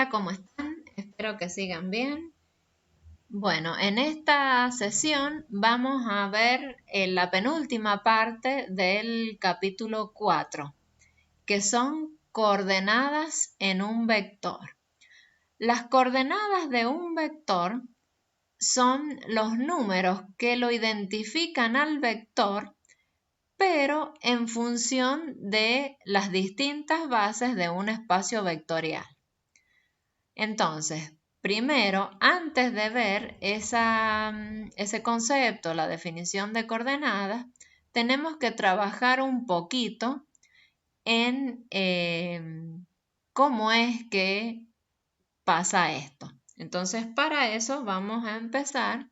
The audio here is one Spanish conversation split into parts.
Hola, ¿cómo están? Espero que sigan bien. Bueno, en esta sesión vamos a ver la penúltima parte del capítulo 4, que son coordenadas en un vector. Las coordenadas de un vector son los números que lo identifican al vector, pero en función de las distintas bases de un espacio vectorial. Entonces, primero, antes de ver ese concepto, la definición de coordenadas, tenemos que trabajar un poquito en cómo es que pasa esto. Entonces, para eso vamos a empezar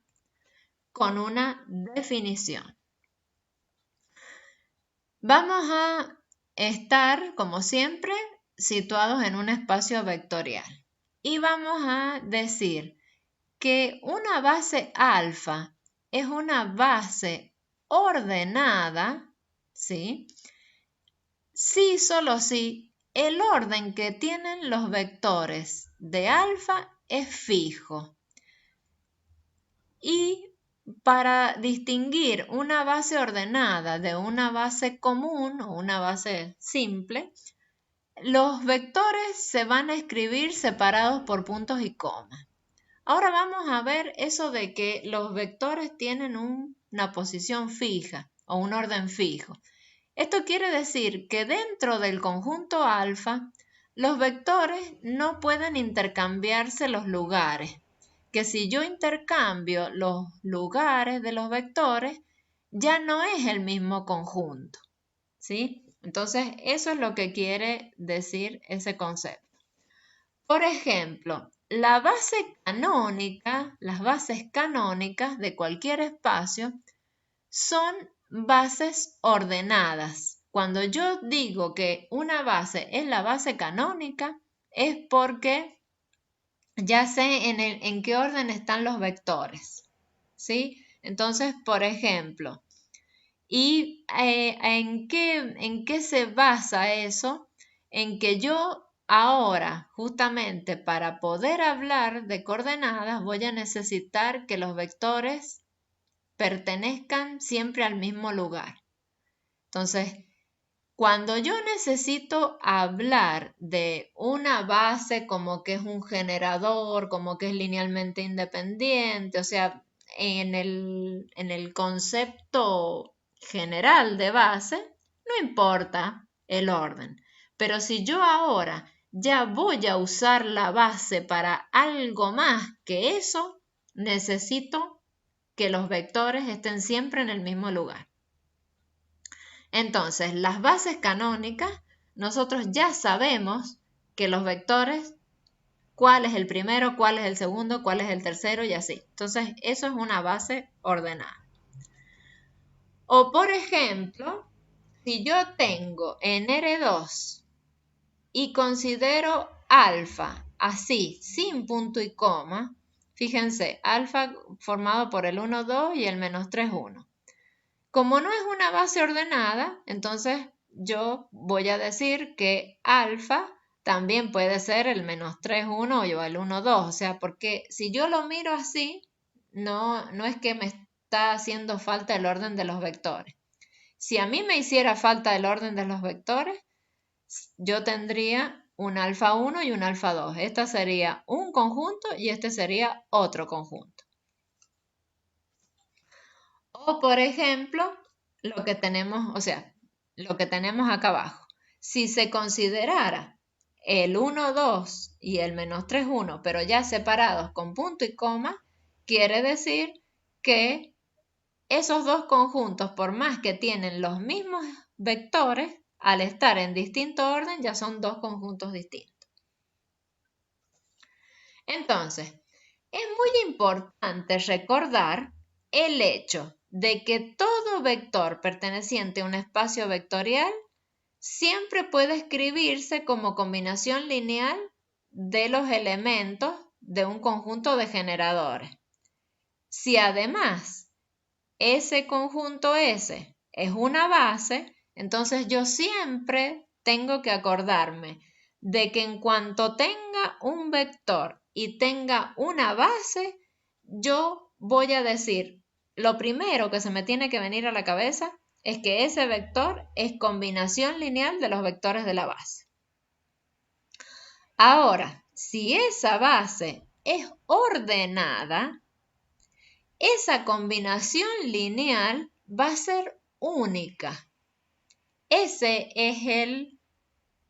con una definición. Vamos a estar, como siempre, situados en un espacio vectorial. Y vamos a decir que una base alfa es una base ordenada, ¿sí? Sí, solo si el orden que tienen los vectores de alfa es fijo. Y para distinguir una base ordenada de una base común o una base simple, los vectores se van a escribir separados por puntos y comas. Ahora vamos a ver eso de que los vectores tienen una posición fija o un orden fijo. Esto quiere decir que dentro del conjunto alfa, los vectores no pueden intercambiarse los lugares. Que si yo intercambio los lugares de los vectores, ya no es el mismo conjunto, ¿sí? Entonces, eso es lo que quiere decir ese concepto. Por ejemplo, las bases canónicas de cualquier espacio son bases ordenadas. Cuando yo digo que una base es la base canónica, es porque ya sé en qué orden están los vectores, ¿sí? Entonces, por ejemplo, ¿y en qué se basa eso? En que yo ahora, justamente para poder hablar de coordenadas, voy a necesitar que los vectores pertenezcan siempre al mismo lugar. Entonces, cuando yo necesito hablar de una base como que es un generador, como que es linealmente independiente, o sea, en el concepto general de base, no importa el orden. Pero si yo ahora ya voy a usar la base para algo más que eso, necesito que los vectores estén siempre en el mismo lugar. Entonces, las bases canónicas, nosotros ya sabemos que los vectores, cuál es el primero, cuál es el segundo, cuál es el tercero y así. Entonces, eso es una base ordenada. O por ejemplo, si yo tengo en R2 y considero alfa así, sin punto y coma, fíjense, alfa formado por el 1, 2 y el menos 3, 1. Como no es una base ordenada, entonces yo voy a decir que alfa también puede ser el menos 3, 1 o el 1, 2. O sea, porque si yo lo miro así, no es que me está haciendo falta el orden de los vectores. Si a mí me hiciera falta el orden de los vectores, yo tendría un alfa 1 y un alfa 2. Esta sería un conjunto y este sería otro conjunto. O por ejemplo, lo que tenemos, o sea, lo que tenemos acá abajo. Si se considerara el 1, 2 y el menos 3, 1, pero ya separados con punto y coma, quiere decir que esos dos conjuntos, por más que tienen los mismos vectores, al estar en distinto orden ya son dos conjuntos distintos. Entonces, es muy importante recordar el hecho de que todo vector perteneciente a un espacio vectorial siempre puede escribirse como combinación lineal de los elementos de un conjunto de generadores. Si además ese conjunto S es una base, entonces yo siempre tengo que acordarme de que en cuanto tenga un vector y tenga una base, yo voy a decir, lo primero que se me tiene que venir a la cabeza es que ese vector es combinación lineal de los vectores de la base. Ahora, si esa base es ordenada, esa combinación lineal va a ser única. Ese es el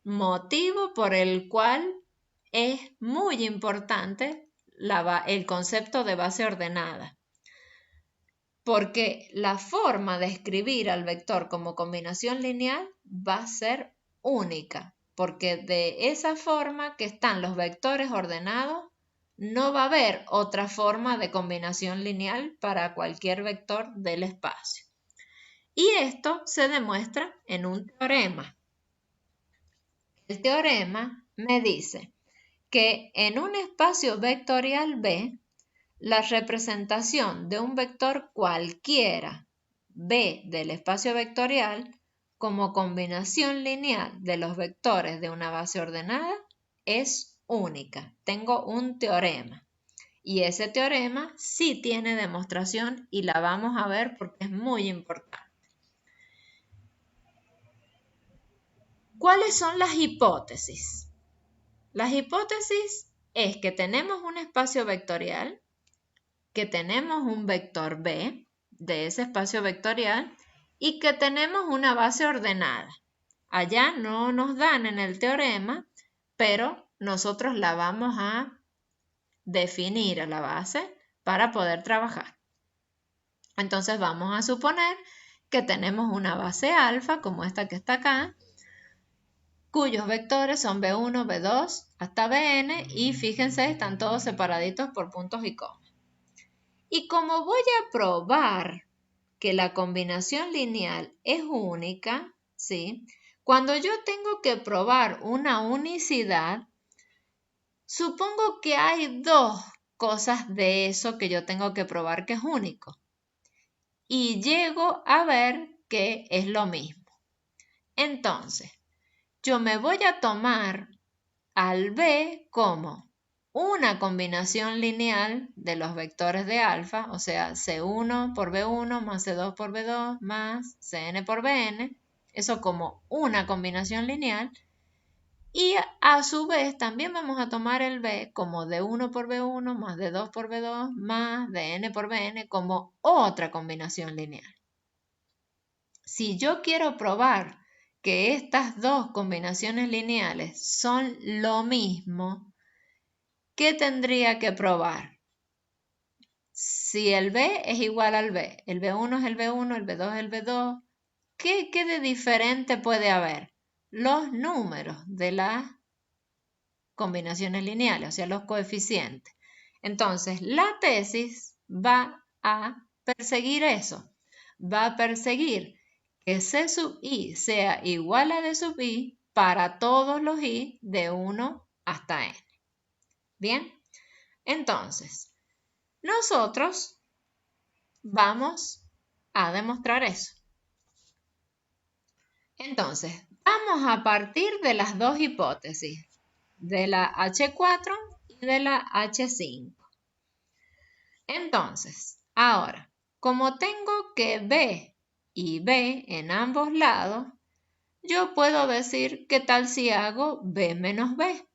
motivo por el cual es muy importante el concepto de base ordenada. Porque la forma de escribir al vector como combinación lineal va a ser única. Porque de esa forma que están los vectores ordenados, no va a haber otra forma de combinación lineal para cualquier vector del espacio. Y esto se demuestra en un teorema. El teorema me dice que en un espacio vectorial B, la representación de un vector cualquiera B del espacio vectorial como combinación lineal de los vectores de una base ordenada es única. Tengo un teorema y ese teorema sí tiene demostración y la vamos a ver porque es muy importante. ¿Cuáles son las hipótesis? Las hipótesis es que tenemos un espacio vectorial, que tenemos un vector B de ese espacio vectorial y que tenemos una base ordenada. Allá no nos dan en el teorema, pero nosotros la vamos a definir a la base para poder trabajar. Entonces vamos a suponer que tenemos una base alfa, como esta que está acá, cuyos vectores son B1, B2 hasta Bn y fíjense, están todos separaditos por puntos y comas. Y como voy a probar que la combinación lineal es única, ¿sí? Cuando yo tengo que probar una unicidad, supongo que hay dos cosas de eso que yo tengo que probar que es único. Y llego a ver que es lo mismo. Entonces, yo me voy a tomar al B como una combinación lineal de los vectores de alfa, o sea, C1 por B1 más C2 por B2 más Cn por Bn, eso como una combinación lineal, y a su vez también vamos a tomar el B como D1 por B1 más D2 por B2 más Dn por Bn como otra combinación lineal. Si yo quiero probar que estas dos combinaciones lineales son lo mismo, ¿qué tendría que probar? Si el B es igual al B, el B1 es el B1, el B2 es el B2, ¿qué de diferente puede haber? Los números de las combinaciones lineales, o sea, los coeficientes. Entonces, la tesis va a perseguir eso, va a perseguir que C sub i sea igual a D sub i para todos los i de 1 hasta n. Bien, entonces, nosotros vamos a demostrar eso. Entonces, vamos a partir de las dos hipótesis, de la H4 y de la H5. Entonces, ahora, como tengo que B y B en ambos lados, yo puedo decir qué tal si hago B menos B.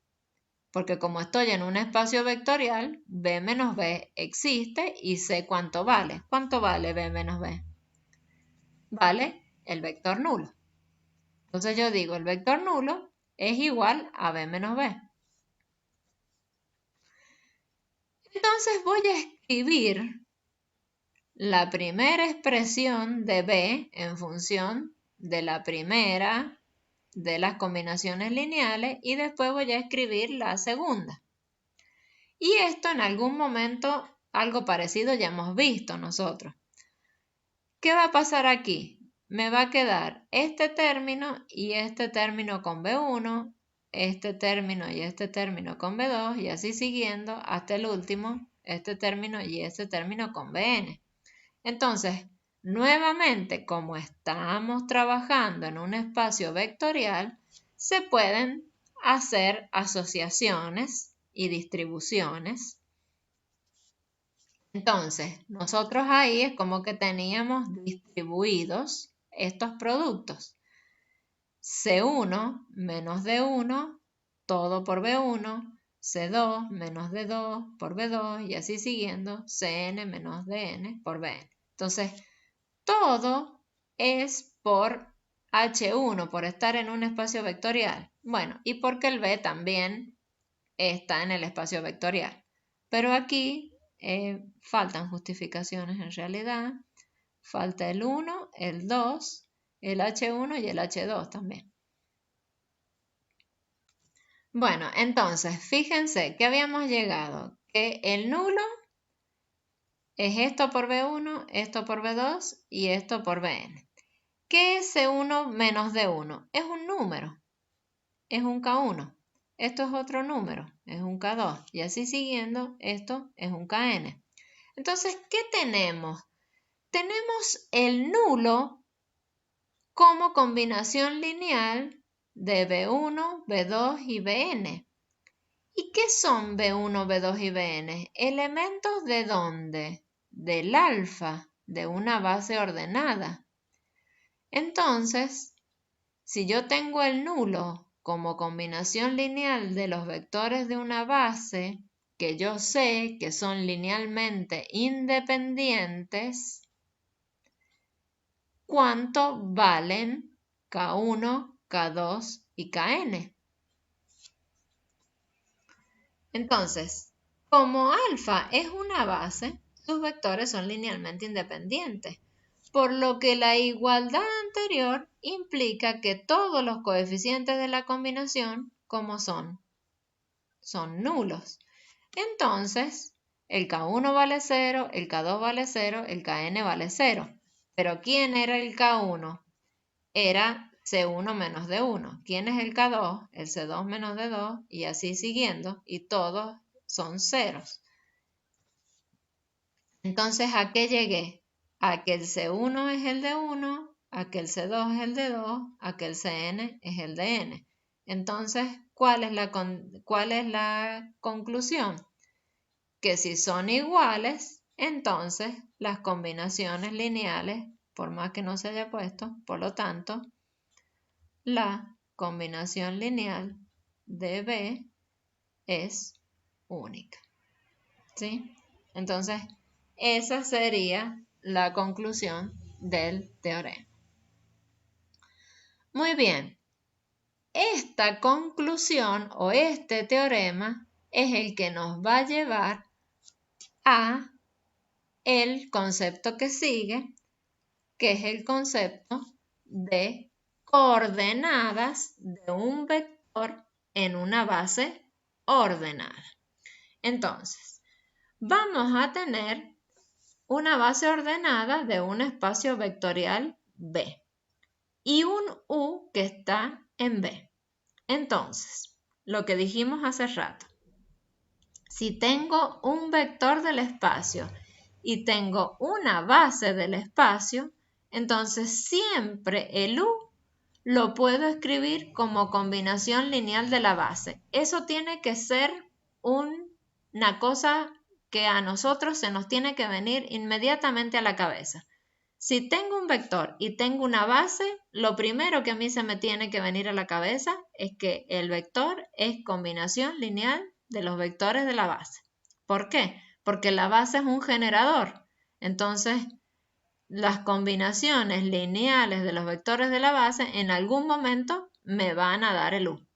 Porque como estoy en un espacio vectorial, B menos B existe y sé cuánto vale. ¿Cuánto vale B menos B? Vale el vector nulo. Entonces yo digo, el vector nulo es igual a B menos B. Entonces voy a escribir la primera expresión de B en función de la primera de las combinaciones lineales y después voy a escribir la segunda. Y esto en algún momento, algo parecido ya hemos visto nosotros. ¿Qué va a pasar aquí? Me va a quedar este término y este término con B1, este término y este término con B2 y así siguiendo hasta el último, este término y este término con Bn. Entonces, nuevamente, como estamos trabajando en un espacio vectorial, se pueden hacer asociaciones y distribuciones. Entonces, nosotros ahí es como que teníamos distribuidos estos productos. C1 menos D1, todo por B1, C2 menos D2 por B2 y así siguiendo, Cn menos Dn por Bn. Entonces, todo es por H1, por estar en un espacio vectorial. Bueno, y porque el B también está en el espacio vectorial. Pero aquí faltan justificaciones en realidad. Falta el 1, el 2, el H1 y el H2 también. Bueno, entonces, fíjense que habíamos llegado que el nulo es esto por B1, esto por B2 y esto por Bn. ¿Qué es C1 menos D1? Es un número, es un K1. Esto es otro número, es un K2. Y así siguiendo, esto es un Kn. Entonces, ¿qué tenemos? Tenemos el nulo como combinación lineal de B1, B2 y Bn. ¿Y qué son B1, B2 y Bn? ¿Elementos de dónde? Del alfa, de una base ordenada. Entonces, si yo tengo el nulo como combinación lineal de los vectores de una base, que yo sé que son linealmente independientes, ¿cuánto valen K1, K2 y Kn? Entonces, como alfa es una base, sus vectores son linealmente independientes, por lo que la igualdad anterior implica que todos los coeficientes de la combinación, como son nulos. Entonces, el K1 vale 0, el K2 vale 0, el Kn vale 0. Pero ¿quién era el K1? Era C1 menos D1. ¿Quién es el K2? El C2 menos D2 y así siguiendo, y todos son ceros. Entonces, ¿a qué llegué? A que el C1 es el D1, a que el C2 es el D2, a que el Cn es el Dn. Entonces, ¿cuál es la conclusión? Que si son iguales, entonces las combinaciones lineales, por más que no se haya puesto, por lo tanto, la combinación lineal de B es única. ¿Sí? Entonces, esa sería la conclusión del teorema. Muy bien. Esta conclusión o este teorema es el que nos va a llevar a el concepto que sigue, que es el concepto de coordenadas de un vector en una base ordenada. Entonces, vamos a tener una base ordenada de un espacio vectorial B y un U que está en B. Entonces, lo que dijimos hace rato, si tengo un vector del espacio y tengo una base del espacio, entonces siempre el U lo puedo escribir como combinación lineal de la base. Eso tiene que ser una cosa que a nosotros se nos tiene que venir inmediatamente a la cabeza. Si tengo un vector y tengo una base, lo primero que a mí se me tiene que venir a la cabeza es que el vector es combinación lineal de los vectores de la base. ¿Por qué? Porque la base es un generador. Entonces, las combinaciones lineales de los vectores de la base en algún momento me van a dar el U.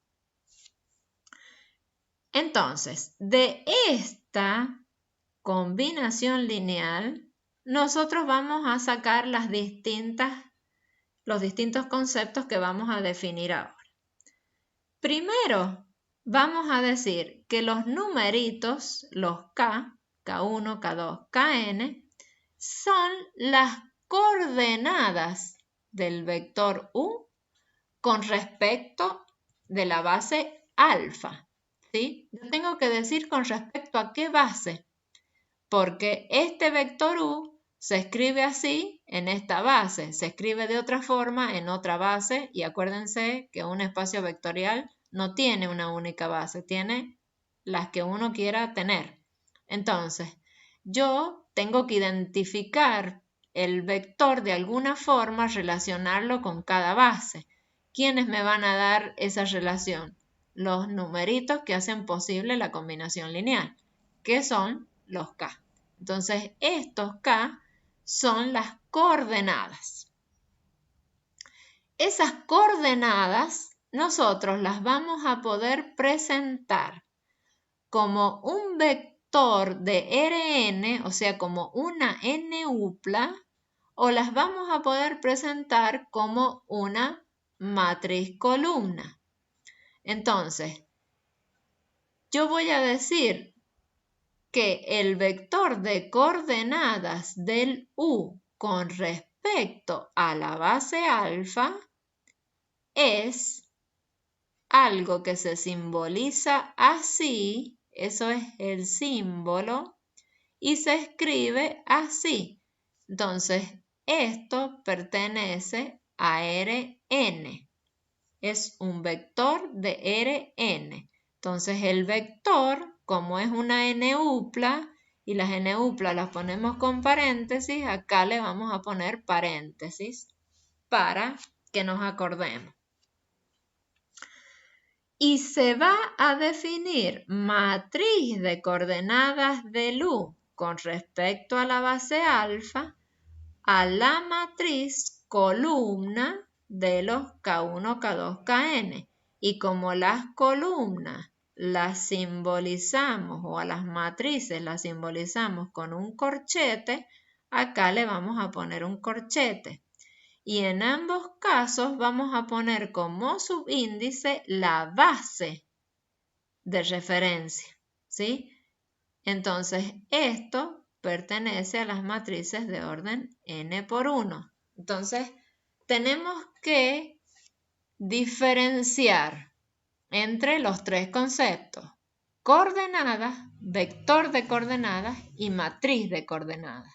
Entonces, de esta combinación lineal, nosotros vamos a sacar los distintos conceptos que vamos a definir ahora. Primero, vamos a decir que los numeritos, los K, K1, K2, Kn, son las coordenadas del vector U con respecto de la base alfa. ¿Sí? Yo tengo que decir con respecto a qué base, porque este vector U se escribe así en esta base, se escribe de otra forma en otra base y acuérdense que un espacio vectorial no tiene una única base, tiene las que uno quiera tener. Entonces, yo tengo que identificar el vector de alguna forma, relacionarlo con cada base. ¿Quiénes me van a dar esa relación? Los numeritos que hacen posible la combinación lineal, que son los K. Entonces, estos K son las coordenadas. Esas coordenadas nosotros las vamos a poder presentar como un vector de Rn, o sea, como una n-upla, o las vamos a poder presentar como una matriz columna. Entonces, yo voy a decir que el vector de coordenadas del U con respecto a la base alfa es algo que se simboliza así, eso es el símbolo, y se escribe así. Entonces, esto pertenece a Rn. Es un vector de Rn. Entonces, el vector, como es una n-upla, y las n-uplas las ponemos con paréntesis, acá le vamos a poner paréntesis para que nos acordemos. Y se va a definir matriz de coordenadas del U con respecto a la base alfa a la matriz columna de los K1, K2, Kn. Y como las columnas las simbolizamos o a las matrices las simbolizamos con un corchete, acá le vamos a poner un corchete. Y en ambos casos vamos a poner como subíndice la base de referencia, ¿sí? Entonces, esto pertenece a las matrices de orden n por 1. Entonces, tenemos que diferenciar entre los tres conceptos: coordenadas, vector de coordenadas y matriz de coordenadas,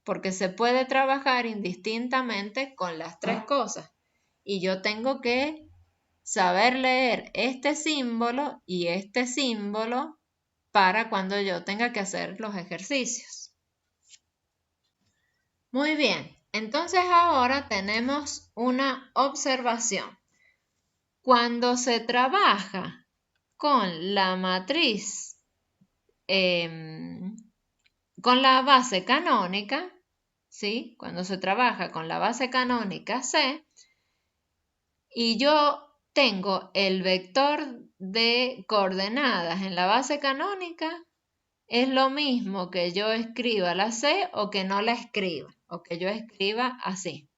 porque se puede trabajar indistintamente con las tres cosas. Y yo tengo que saber leer este símbolo y este símbolo para cuando yo tenga que hacer los ejercicios. Muy bien, entonces ahora tenemos una observación. Cuando se trabaja con la matriz, con la base canónica, ¿sí? Cuando se trabaja con la base canónica C, y yo tengo el vector de coordenadas en la base canónica, es lo mismo que yo escriba la C o que no la escriba, o que yo escriba así.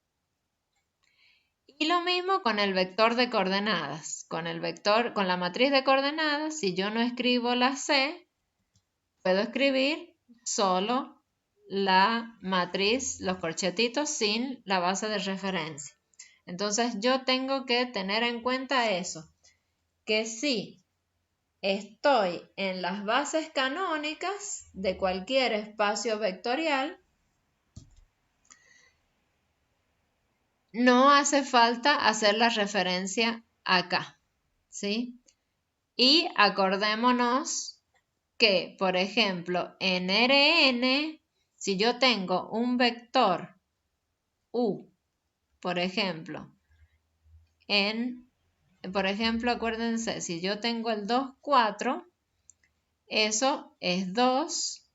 Y lo mismo con el vector de coordenadas. Con la matriz de coordenadas, si yo no escribo la C, puedo escribir solo la matriz, los corchetitos sin la base de referencia. Entonces yo tengo que tener en cuenta eso, que si estoy en las bases canónicas de cualquier espacio vectorial, no hace falta hacer la referencia acá, ¿sí? Y acordémonos que, por ejemplo, en Rn, si yo tengo un vector U, por ejemplo, acuérdense, si yo tengo el 2, 4, eso es 2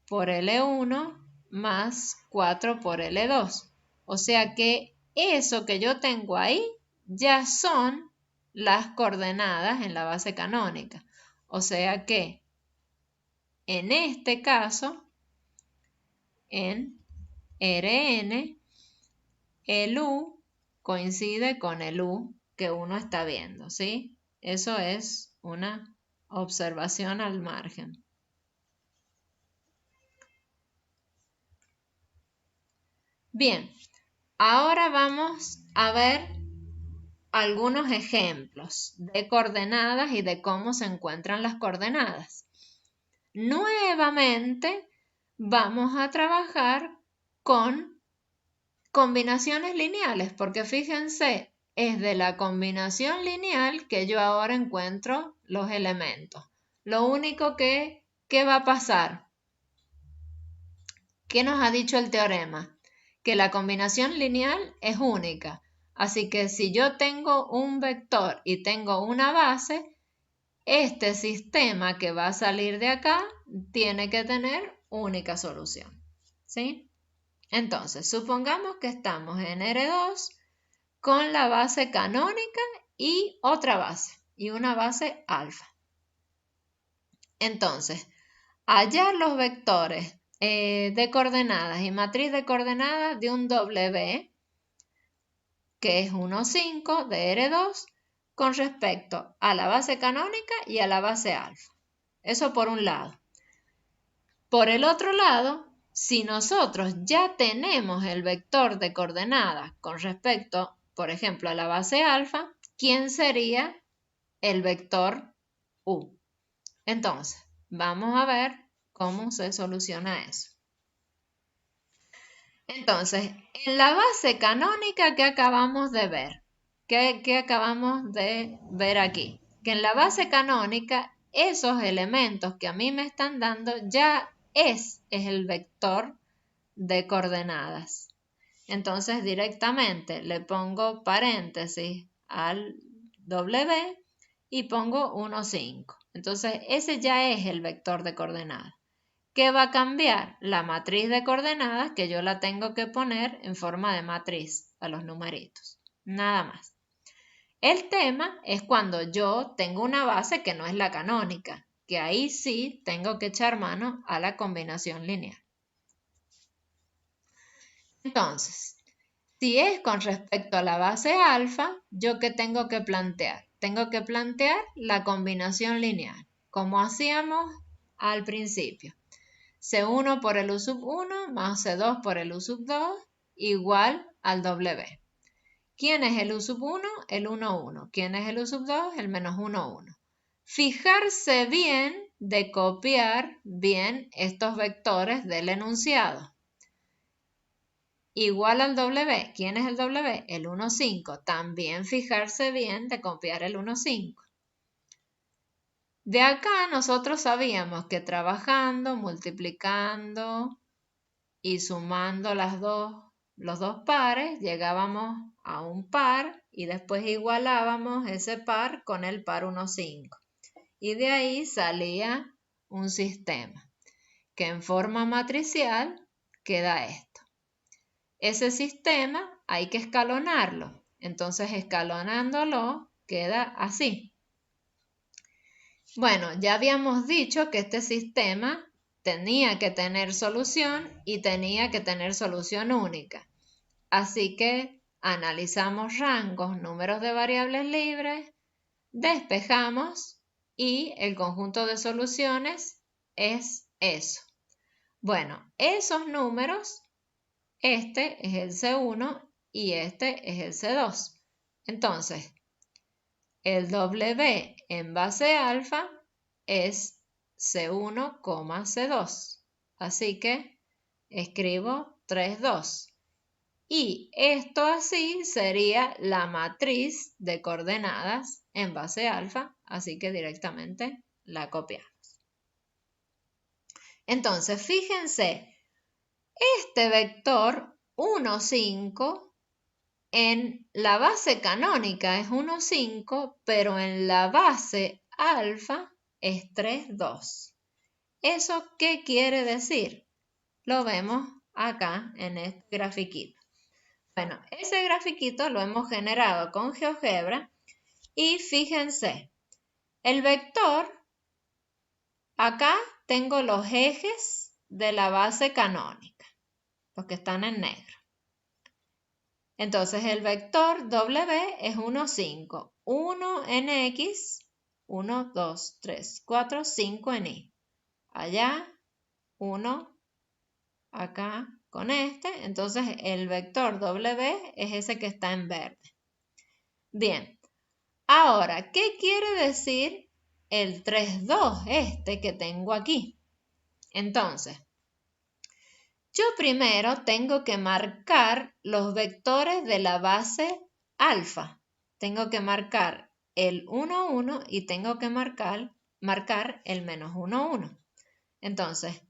por L1 más 4 por L2. O sea que eso que yo tengo ahí ya son las coordenadas en la base canónica. O sea que en este caso, en Rn, el U coincide con el U que uno está viendo, ¿sí? Eso es una observación al margen. Bien, ahora vamos a ver algunos ejemplos de coordenadas y de cómo se encuentran las coordenadas. Nuevamente vamos a trabajar con combinaciones lineales, porque fíjense, es de la combinación lineal que yo ahora encuentro los elementos. Lo único ¿qué va a pasar? ¿Qué nos ha dicho el teorema? Que la combinación lineal es única. Así que si yo tengo un vector y tengo una base, este sistema que va a salir de acá tiene que tener única solución. ¿Sí? Entonces, supongamos que estamos en R2 con la base canónica y otra base, y una base alfa. Entonces, hallar los vectores de coordenadas y matriz de coordenadas de un W, que es 1, 5 de R2, con respecto a la base canónica y a la base alfa. Eso por un lado. Por el otro lado, si nosotros ya tenemos el vector de coordenadas con respecto, por ejemplo, a la base alfa, ¿quién sería el vector U? Entonces, vamos a ver cómo se soluciona eso. Entonces, en la base canónica que acabamos de ver, ¿qué acabamos de ver aquí? Que en la base canónica, esos elementos que a mí me están dando ya es el vector de coordenadas. Entonces, directamente le pongo paréntesis al W y pongo 1, 5. Entonces, ese ya es el vector de coordenadas. ¿Qué va a cambiar? La matriz de coordenadas, que yo la tengo que poner en forma de matriz a los numeritos. Nada más. El tema es cuando yo tengo una base que no es la canónica, que ahí sí tengo que echar mano a la combinación lineal. Entonces, si es con respecto a la base alfa, ¿yo qué tengo que plantear? Tengo que plantear la combinación lineal, como hacíamos al principio. C1 por el U sub 1 más C2 por el U sub 2 igual al W. ¿Quién es el U sub 1? El 1, 1. ¿Quién es el U sub 2? El menos 1, 1. Fijarse bien de copiar bien estos vectores del enunciado. Igual al W. ¿Quién es el W? El 1, 5. También fijarse bien de copiar el 1, 5. De acá nosotros sabíamos que trabajando, multiplicando y sumando los dos pares, llegábamos a un par y después igualábamos ese par con el par 1, 5. Y de ahí salía un sistema que en forma matricial queda esto. Ese sistema hay que escalonarlo. Entonces, escalonándolo queda así. Bueno, ya habíamos dicho que este sistema tenía que tener solución y tenía que tener solución única. Así que analizamos rangos, números de variables libres, despejamos y el conjunto de soluciones es eso. Bueno, esos números, este es el C1 y este es el C2. Entonces, el W en base alfa es C1, C2. Así que escribo 3, 2. Y esto así sería la matriz de coordenadas en base alfa, así que directamente la copiamos. Entonces, fíjense, este vector 1, 5 en la base canónica es 1, 5, pero en la base alfa es 3, 2. ¿Eso qué quiere decir? Lo vemos acá en este grafiquito. Bueno, ese grafiquito lo hemos generado con GeoGebra y fíjense, el vector, acá tengo los ejes de la base canónica, los que están en negro. Entonces, el vector W es 1, 5. 1 en X, 1, 2, 3, 4, 5 en Y. Allá, 1, acá con este. Entonces, el vector W es ese que está en verde. Bien, ahora, ¿qué quiere decir el 3, 2, este que tengo aquí? Entonces, yo primero tengo que marcar los vectores de la base alfa. tengo que marcar el 1, 1 y tengo que marcar el menos 1, 1. Entonces,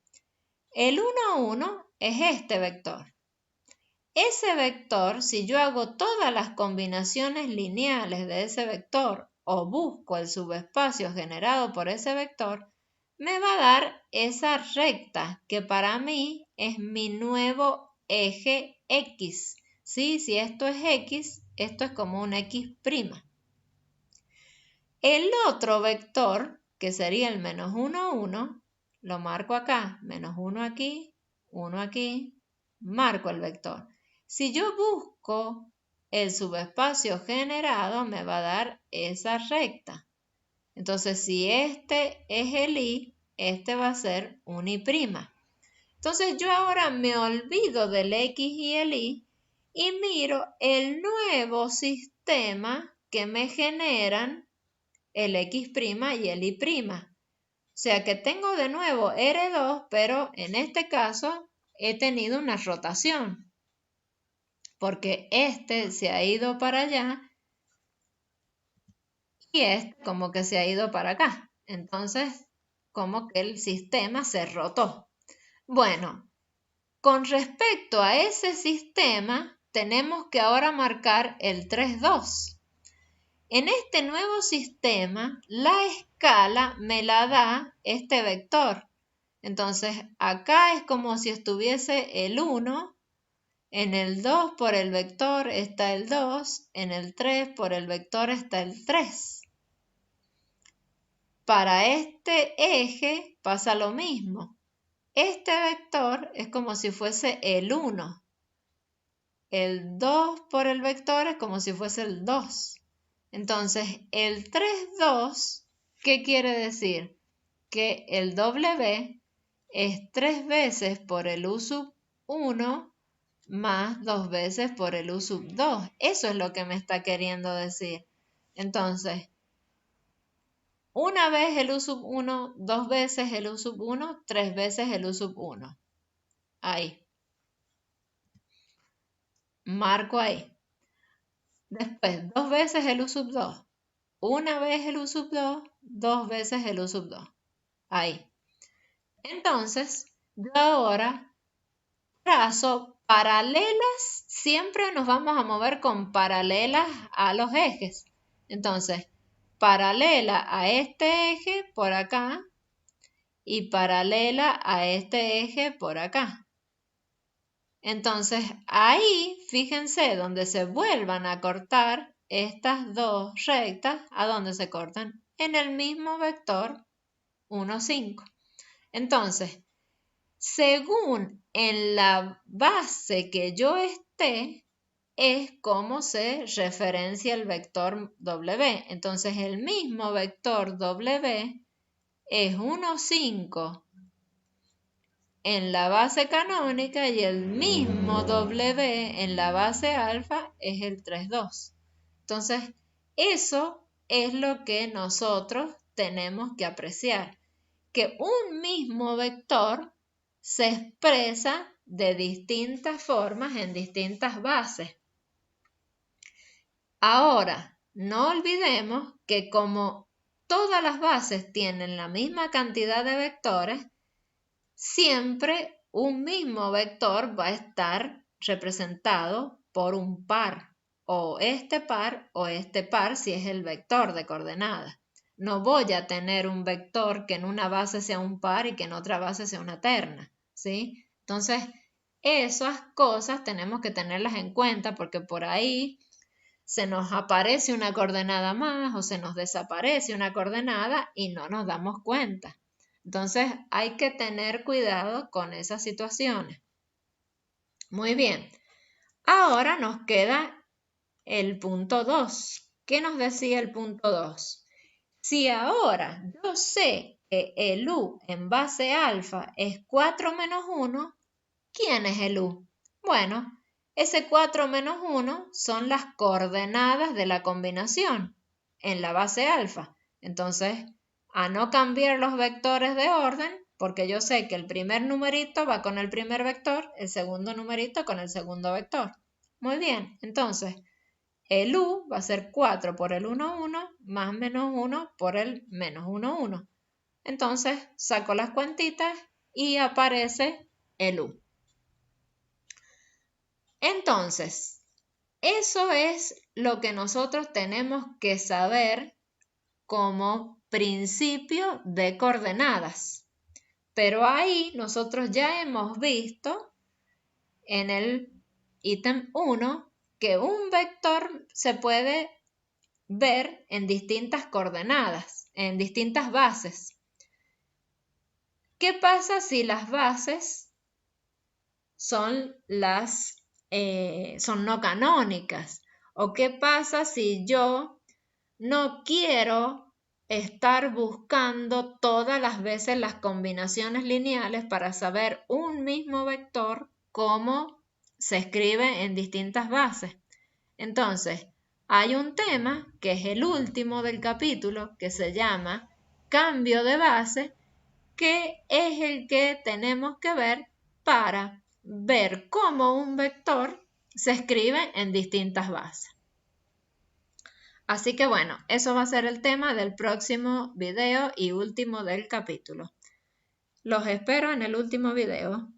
el 1, 1 es este vector. Ese vector, si yo hago todas las combinaciones lineales de ese vector o busco el subespacio generado por ese vector, me va a dar esa recta que para mí es mi nuevo eje X. ¿Sí? Si esto es X, esto es como un X'. El otro vector, que sería el menos 1, 1, lo marco acá, menos 1 aquí, marco el vector. Si yo busco el subespacio generado, me va a dar esa recta. Entonces, si este es el Y, este va a ser un Y'. Entonces, yo ahora me olvido del X y el Y y miro el nuevo sistema que me generan el X' y el Y'. O sea que tengo de nuevo R2, pero en este caso he tenido una rotación, porque este se ha ido para allá y este como que se ha ido para acá. Entonces, como que el sistema se rotó. Bueno, con respecto a ese sistema, tenemos que ahora marcar el 3, 2. En este nuevo sistema, la escala me la da este vector. Entonces, acá es como si estuviese el 1, en el 2 por el vector está el 2, en el 3 por el vector está el 3. Para este eje pasa lo mismo. Este vector es como si fuese el 1. El 2 por el vector es como si fuese el 2. Entonces, el 3, 2, ¿qué quiere decir? Que el W es 3 veces por el U sub 1 más 2 veces por el U sub 2. Eso es lo que me está queriendo decir. Entonces, una vez el U sub 1, 2 veces el U sub 1, 3 veces el U sub 1. Ahí. Marco ahí. Después, 2 veces el U sub 2. Una vez el U sub 2, 2 veces el U sub 2. Ahí. Entonces, yo ahora trazo paralelas, siempre nos vamos a mover con paralelas a los ejes. Entonces, paralela a este eje por acá y paralela a este eje por acá. Entonces, ahí, fíjense, donde se vuelvan a cortar estas dos rectas, ¿a dónde se cortan? En el mismo vector 1, 5. Entonces, según en la base que yo esté, es como se referencia el vector W. Entonces, el mismo vector W es 1, 5 en la base canónica y el mismo W en la base alfa es el 3, 2. Entonces, eso es lo que nosotros tenemos que apreciar, que un mismo vector se expresa de distintas formas en distintas bases. Ahora, no olvidemos que como todas las bases tienen la misma cantidad de vectores, siempre un mismo vector va a estar representado por un par, o este par si es el vector de coordenadas. No voy a tener un vector que en una base sea un par y que en otra base sea una terna, ¿sí? Entonces, esas cosas tenemos que tenerlas en cuenta porque por ahí se nos aparece una coordenada más o se nos desaparece una coordenada y no nos damos cuenta. Entonces, hay que tener cuidado con esas situaciones. Muy bien. Ahora nos queda el punto 2. ¿Qué nos decía el punto 2? Si ahora yo sé que el U en base alfa es 4 menos 1, ¿quién es el U? Bueno, ese 4 menos 1 son las coordenadas de la combinación en la base alfa. Entonces, a no cambiar los vectores de orden, porque yo sé que el primer numerito va con el primer vector, el segundo numerito con el segundo vector. Muy bien, entonces, el U va a ser 4 por el 1, 1, más menos 1 por el menos 1, 1. Entonces saco las cuentitas y aparece el U. Entonces, eso es lo que nosotros tenemos que saber como principio de coordenadas. Pero ahí nosotros ya hemos visto en el ítem 1 que un vector se puede ver en distintas coordenadas, en distintas bases. ¿Qué pasa si las bases son no canónicas? ¿O qué pasa si yo no quiero estar buscando todas las veces las combinaciones lineales para saber un mismo vector cómo se escribe en distintas bases? Entonces, hay un tema que es el último del capítulo que se llama cambio de base, que es el que tenemos que ver para ver cómo un vector se escribe en distintas bases. Así que bueno, eso va a ser el tema del próximo video y último del capítulo. Los espero en el último video.